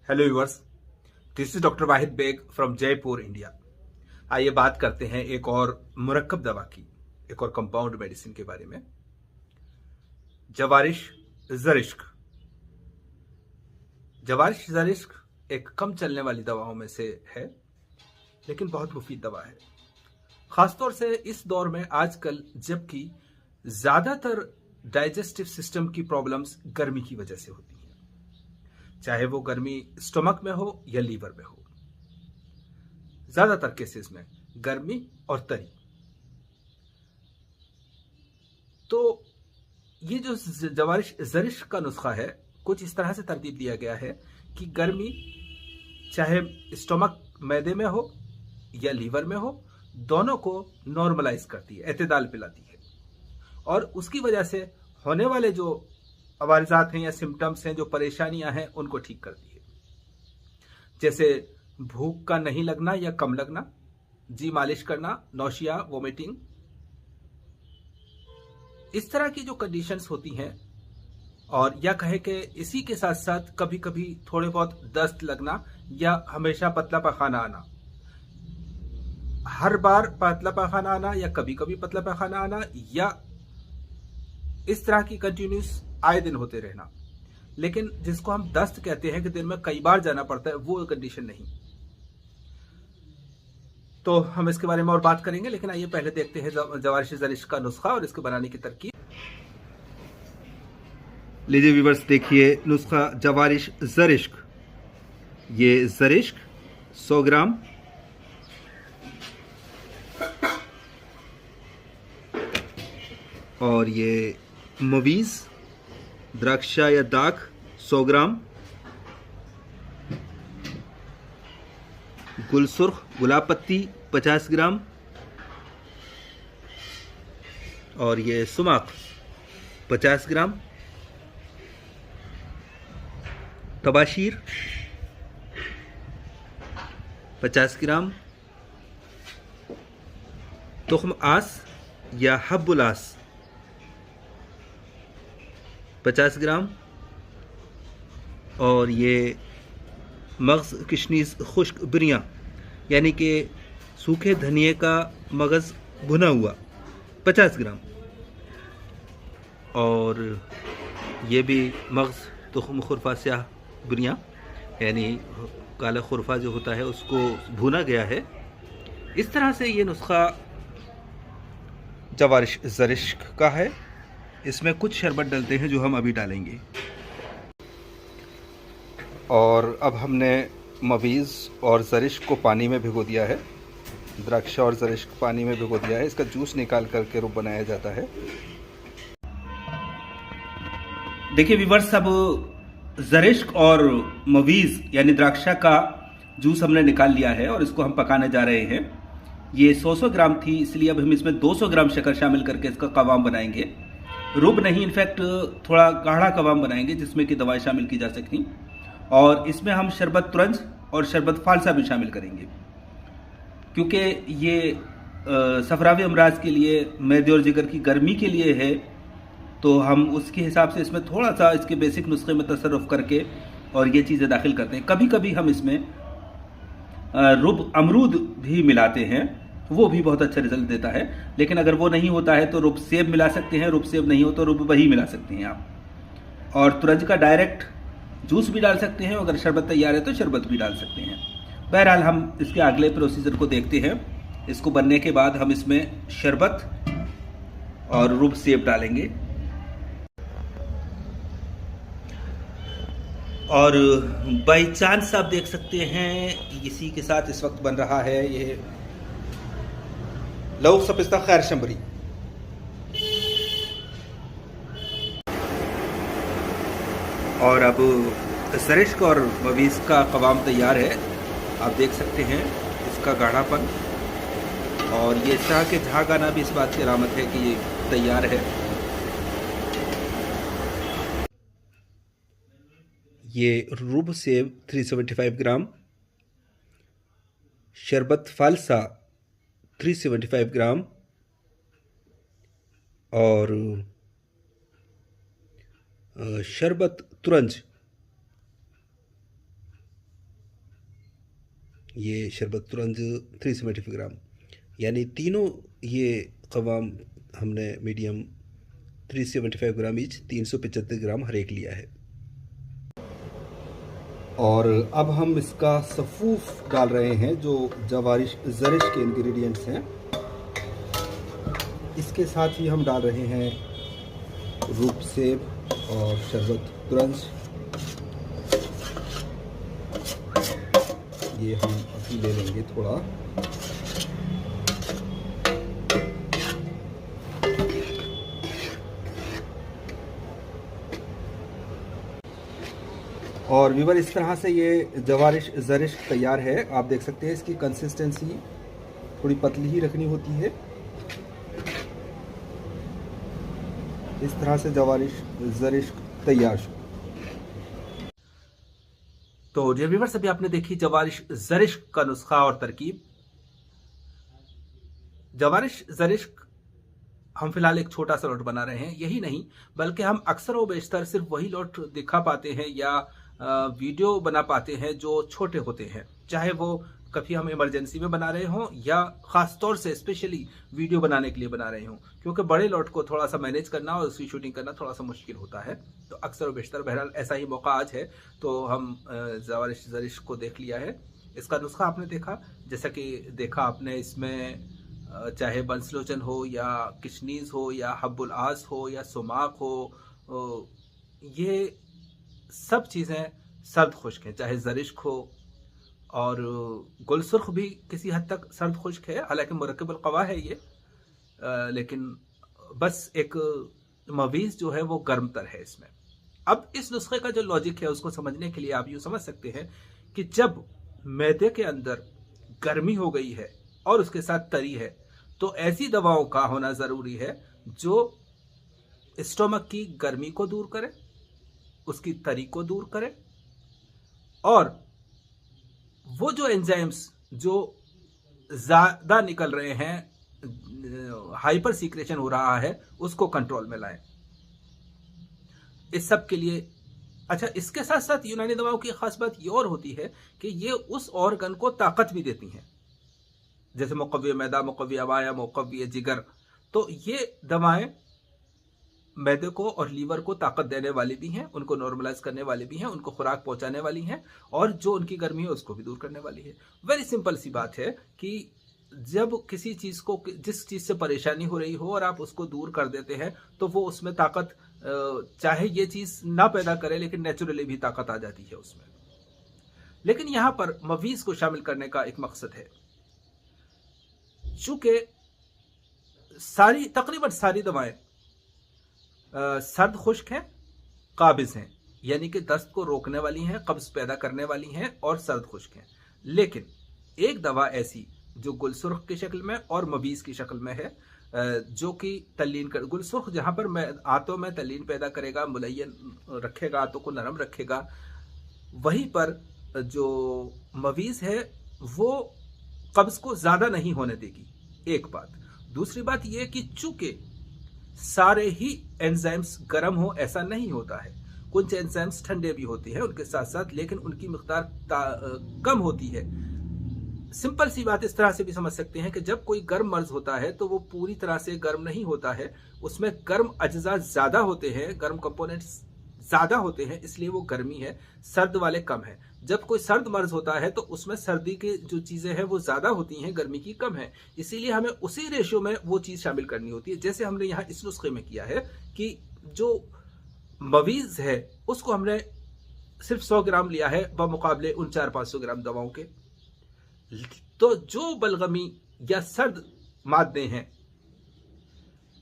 Hello viewers, this is doctor Wahid Baig from Jaipur India. आइए बात करते हैं एक और मुरक्कब दवा की, एक और कंपाउंड मेडिसिन के बारे में। जवारिश ज़रिश्क। जवारिश ज़रिश्क एक कम चलने वाली दवाओं में से है, लेकिन बहुत मुफीद दवा है। खासतौर से इस दौर में आजकल, जबकि ज़्यादातर डाइजेस्टिव सिस्टम की प्रॉब्लम्स गर्मी की वजह से होती हैं, चाहे वो गर्मी स्टमक में हो या लीवर में हो। ज्यादातर केसेस में गर्मी और तरी। तो ये जो जवारिश ज़रिश्क का नुस्खा है, कुछ इस तरह से तरतीब दिया गया है कि गर्मी चाहे स्टमक मैदे में हो या लीवर में हो, दोनों को नॉर्मलाइज करती है, एतदाल पिलाती है, और उसकी वजह से होने वाले जो अवारजात हैं या सिम्टम्स हैं, जो परेशानियां हैं, उनको ठीक करती है। जैसे भूख का नहीं लगना या कम लगना, जी मालिश करना, नौशिया, वोमिटिंग, इस तरह की जो कंडीशंस होती हैं। और या कहे कि इसी के साथ साथ कभी कभी थोड़े बहुत दस्त लगना या हमेशा पतला पखाना आना, हर बार पतला पखाना आना या कभी कभी पतला पखाना आना, या इस तरह की कंटिन्यूस आए दिन होते रहना, लेकिन जिसको हम दस्त कहते हैं कि दिन में कई बार जाना पड़ता है, वो कंडीशन नहीं। तो हम इसके बारे में और बात करेंगे, लेकिन आइए पहले देखते हैं जवारिश ज़रिश्क का नुस्खा और इसके बनाने की तरकीब। लीजिए व्यूअर्स, देखिए नुस्खा जवारिश ज़रिश्क। ये ज़रिश्क 100 ग्राम, और ये मवीज़ द्राक्षा या दाख 100 ग्राम, गुलसुर्ख गुलाब पत्ती 50 ग्राम, और ये सुमाक 50 ग्राम, तबाशीर 50 ग्राम, तुख्म आस या हब्बुल आस 50 ग्राम, और ये मगज़ किशनीस खुश्क बिरियाँ, यानी कि सूखे धनिए का मगज़ भुना हुआ 50 ग्राम, और ये भी मगज़ तुख्म खुरफा स्याह बिरियाँ, यानी काला खुरफा जो होता है उसको भुना गया है। इस तरह से ये नुस्खा जवारिश ज़रिश्क का है। इसमें कुछ शरबत डलते हैं जो हम अभी डालेंगे। और अब हमने मवीज़ और ज़रिश्क को पानी में भिगो दिया है, द्राक्षा और ज़रिश्क पानी में भिगो दिया है। इसका जूस निकाल करके रूप बनाया जाता है। देखिए व्यूअर्स, अब ज़रिश्क और मवीज़ यानी द्राक्षा का जूस हमने निकाल लिया है और इसको हम पकाने जा रहे हैं। ये 100 ग्राम थी, इसलिए अब हम इसमें 200 ग्राम शक्कर शामिल करके इसका कवाम बनाएंगे। रूब नहीं, इनफैक्ट थोड़ा गाढ़ा कवाम बनाएंगे जिसमें कि दवाएं शामिल की जा सकती। और इसमें हम शरबत तुरंज और शरबत फालसा भी शामिल करेंगे, क्योंकि ये सफरावी अमराज के लिए, मैदे और जिगर की गर्मी के लिए है। तो हम उसके हिसाब से इसमें थोड़ा सा इसके बेसिक नुस्खे में तसर्रुफ करके और ये चीज़ें दाखिल करते हैं। कभी कभी हम इसमें रुब अमरूद भी मिलाते हैं, वो भी बहुत अच्छा रिजल्ट देता है। लेकिन अगर वो नहीं होता है तो रुब सेब मिला सकते हैं, रुब सेब नहीं हो तो रुब वही मिला सकते हैं आप। और तुरंज का डायरेक्ट जूस भी डाल सकते हैं, अगर शरबत तैयार है तो शरबत भी डाल सकते हैं। बहरहाल हम इसके अगले प्रोसीजर को देखते हैं। इसको बनने के बाद हम इसमें शरबत और रुब सेब डालेंगे। और बाई चांस आप देख सकते हैं इसी के साथ इस वक्त बन रहा है ये लौक सपिस्ता खैर शंबरी। और अब ज़रिश्क और मवीज़ का कवाम तैयार है। आप देख सकते हैं इसका गाढ़ापन, और ये चाह के झाग आना भी इस बात की अलामत है कि ये तैयार है। ये रूब सेब 375 ग्राम, शरबत फालसा 375 ग्राम, और शरबत तुरंज ये शरबत तुरंज 375 ग्राम, यानी तीनों ये कवाम हमने मीडियम 375 ग्राम ईच 375 ग्राम हर एक लिया है। और अब हम इसका सफूफ डाल रहे हैं जो जवारिश ज़रिश के इंग्रेडिएंट्स हैं। इसके साथ ही हम डाल रहे हैं रूप सेब और शरबत तुरंज। ये हम अभी ले लेंगे थोड़ा। और व्यूवर, इस तरह से ये जवारिश ज़रिश तैयार है। आप देख सकते हैं इसकी कंसिस्टेंसी थोड़ी पतली ही रखनी होती है। इस तरह से जवारिश ज़रिश तैयार। तो डियर व्यूअर्स, अभी आपने देखी जवारिश ज़रिश का नुस्खा और तरकीब। जवारिश ज़रिश हम फिलहाल एक छोटा सा लोट बना रहे हैं, यही नहीं बल्कि हम अक्सर व बेशतर सिर्फ वही लोट दिखा पाते हैं या वीडियो बना पाते हैं जो छोटे होते हैं, चाहे वो कभी हम इमरजेंसी में बना रहे हों या ख़ास तौर से स्पेशली वीडियो बनाने के लिए बना रहे हों, क्योंकि बड़े लॉट को थोड़ा सा मैनेज करना और उसकी शूटिंग करना थोड़ा सा मुश्किल होता है। तो अक्सर और बेशतर बहरहाल ऐसा ही मौका आज है, तो हम जवारिश ज़रिश को देख लिया है। इसका नुस्खा आपने देखा, जैसा कि देखा आपने, इसमें चाहे बंसलोचन हो या किशनीज हो या हब्बुल आस हो या सुमाक हो, ये सब चीज़ें सर्द खुश्क हैं। चाहे ज़रिश हो और गुलसुर्ख भी किसी हद तक सर्द खुश्क है, हालांकि मुरक्कबुल क़वा है ये, लेकिन बस एक मवीज़ जो है वो गर्म तर है इसमें। अब इस नुस्खे का जो लॉजिक है उसको समझने के लिए आप यूँ समझ सकते हैं कि जब मैदे के अंदर गर्मी हो गई है और उसके साथ तरी है, तो ऐसी दवाओं का होना ज़रूरी है जो स्टोमक की गर्मी को दूर करे, उसकी तरी को दूर करे, और वो जो एंजाइम्स जो ज़्यादा निकल रहे हैं, हाइपर सीक्रेशन हो रहा है, उसको कंट्रोल में लाएं। इस सब के लिए अच्छा, इसके साथ साथ यूनानी दवाओं की खास बात ये और होती है कि ये उस ऑर्गन को ताकत भी देती हैं, जैसे मुक़व्वी मैदा, मुक़व्वी अवाया, मुक़व्वी जिगर। तो ये दवाएं मैदे को और लीवर को ताकत देने वाली भी हैं, उनको नॉर्मलाइज करने वाली भी हैं, उनको खुराक पहुंचाने वाली हैं, और जो उनकी गर्मी है उसको भी दूर करने वाली है। वेरी सिंपल सी बात है कि जब किसी चीज़ को, जिस चीज़ से परेशानी हो रही हो और आप उसको दूर कर देते हैं, तो वो उसमें ताकत, चाहे ये चीज़ ना पैदा करे लेकिन नेचुरली भी ताकत आ जाती है उसमें। लेकिन यहाँ पर मवीज़ को शामिल करने का एक मकसद है। चूँकि तकरीबन सारी दवाएं सर्द खुश्क हैं, काबिज़ हैं, यानी कि दस्त को रोकने वाली हैं, कब्ज़ पैदा करने वाली हैं और सर्द खुश्क हैं। लेकिन एक दवा ऐसी जो गुलसुर्ख की शक्ल में और मवीज़ की शक्ल में है, जो कि तल्लीन कर, गुलसुर्ख जहाँ पर आंतों में तल्लीन पैदा करेगा, मुलय्यन रखेगा, आंतों को नरम रखेगा, वहीं पर जो मवीज़ है वो कब्ज़ को ज़्यादा नहीं होने देगी, एक बात। दूसरी बात यह कि चूँकि सारे ही एंजाइम्स गर्म हो ऐसा नहीं होता है, कुछ एंजाइम्स ठंडे भी होते हैं उनके साथ साथ, लेकिन उनकी मिक़दार कम होती है। सिंपल सी बात इस तरह से भी समझ सकते हैं कि जब कोई गर्म मर्ज होता है तो वो पूरी तरह से गर्म नहीं होता है, उसमें गर्म अज्जा ज़्यादा होते हैं, गर्म कंपोनेंट्स ज़्यादा होते हैं, इसलिए वो गर्मी है, सर्द वाले कम है। जब कोई सर्द मर्ज होता है तो उसमें सर्दी की जो चीज़ें हैं वो ज़्यादा होती हैं, गर्मी की कम है, इसीलिए हमें उसी रेशियो में वो चीज़ शामिल करनी होती है। जैसे हमने यहाँ इस नुस्खे में किया है कि जो मवीज़ है उसको हमने सिर्फ 100 ग्राम लिया है बमुकाबले उन 400-500 ग्राम दवाओं के। तो जो बलगमी या सर्द मादे हैं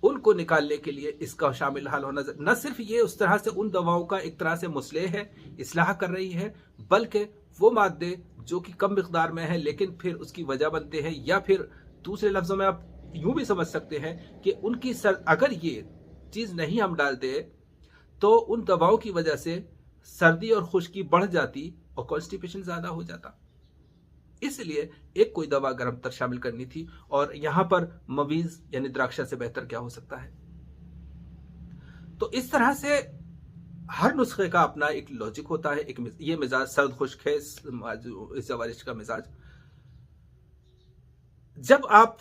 उनको निकालने के लिए इसका शामिल हाल होना, न सिर्फ ये उस तरह से उन दवाओं का एक तरह से मुस्लेह है, इस्लाह कर रही है, बल्कि वो मादे जो कि कम मिक़दार में है लेकिन फिर उसकी वजह बनते हैं, या फिर दूसरे लफ्ज़ों में आप यूं भी समझ सकते हैं कि उनकी अगर ये चीज़ नहीं हम डालते तो उन दवाओं की वजह से सर्दी और खुश्की बढ़ जाती और कॉन्स्टिपेशन ज़्यादा हो जाता। इसलिए एक कोई दवा गर्म तर शामिल करनी थी, और यहां पर मवीज़ यानी द्राक्षा से बेहतर क्या हो सकता है। तो इस तरह से हर नुस्खे का अपना एक लॉजिक होता है। एक ये मिजाज सर्द खुश्क है, इस जवारिश का मिजाज, जब आप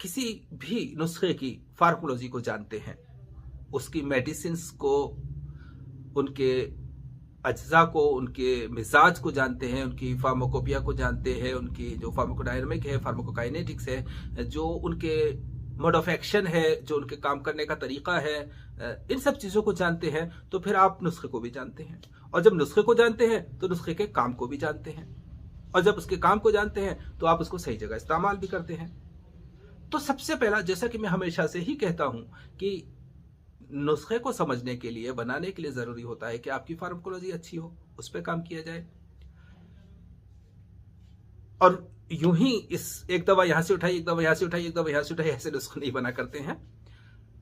किसी भी नुस्खे की फार्माकोलॉजी को जानते हैं, उसकी मेडिसिन्स को, उनके अज्जा को, उनके मिजाज को जानते हैं, उनकी फार्माकोपिया को जानते हैं, उनकी जो फार्माकोडायनामिक है, फार्माकोकाइनेटिक्स है, जो उनके मोड ऑफ एक्शन है, जो उनके काम करने का तरीका है, इन सब चीज़ों को जानते हैं, तो फिर आप नुस्खे को भी जानते हैं। और जब नुस्खे को जानते हैं तो नुस्खे के काम को भी जानते हैं, और जब उसके काम को जानते हैं तो आप उसको सही जगह इस्तेमाल भी करते हैं। तो सबसे पहला, जैसा कि मैं हमेशा से ही कहता हूं कि नुस्खे को समझने के लिए, बनाने के लिए जरूरी होता है कि आपकी फार्माकोलॉजी अच्छी हो, उस पर काम किया जाए। और यूं ही इस एक दवा यहां से उठाई, एक दवा यहां से उठाई, एक दवा यहां से उठाई, ऐसे नुस्खे नहीं बना करते हैं।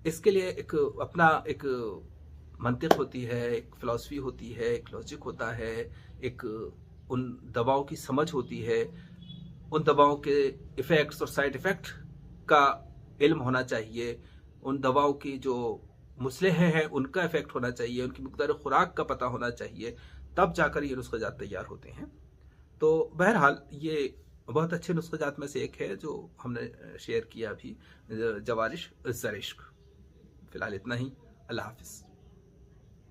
इसके लिए एक अपना एक मंतिक होती है, एक फिलॉसफी होती है, एक लॉजिक होता है, एक उन दवाओं की समझ होती है, उन दवाओं के इफेक्ट्स और साइड इफेक्ट का इल्म होना चाहिए, उन दवाओं की जो मुसलह हैं उनका इफेक्ट होना चाहिए, उनकी मिकदार खुराक का पता होना चाहिए, तब जाकर ये नुस्ख़ाजात तैयार होते हैं। तो बहरहाल ये बहुत अच्छे नुस्ख़ाजात में से एक है जो हमने शेयर किया अभी, जवारिश ज़रिश्क। फिलहाल इतना ही। अल्लाह हाफिज़।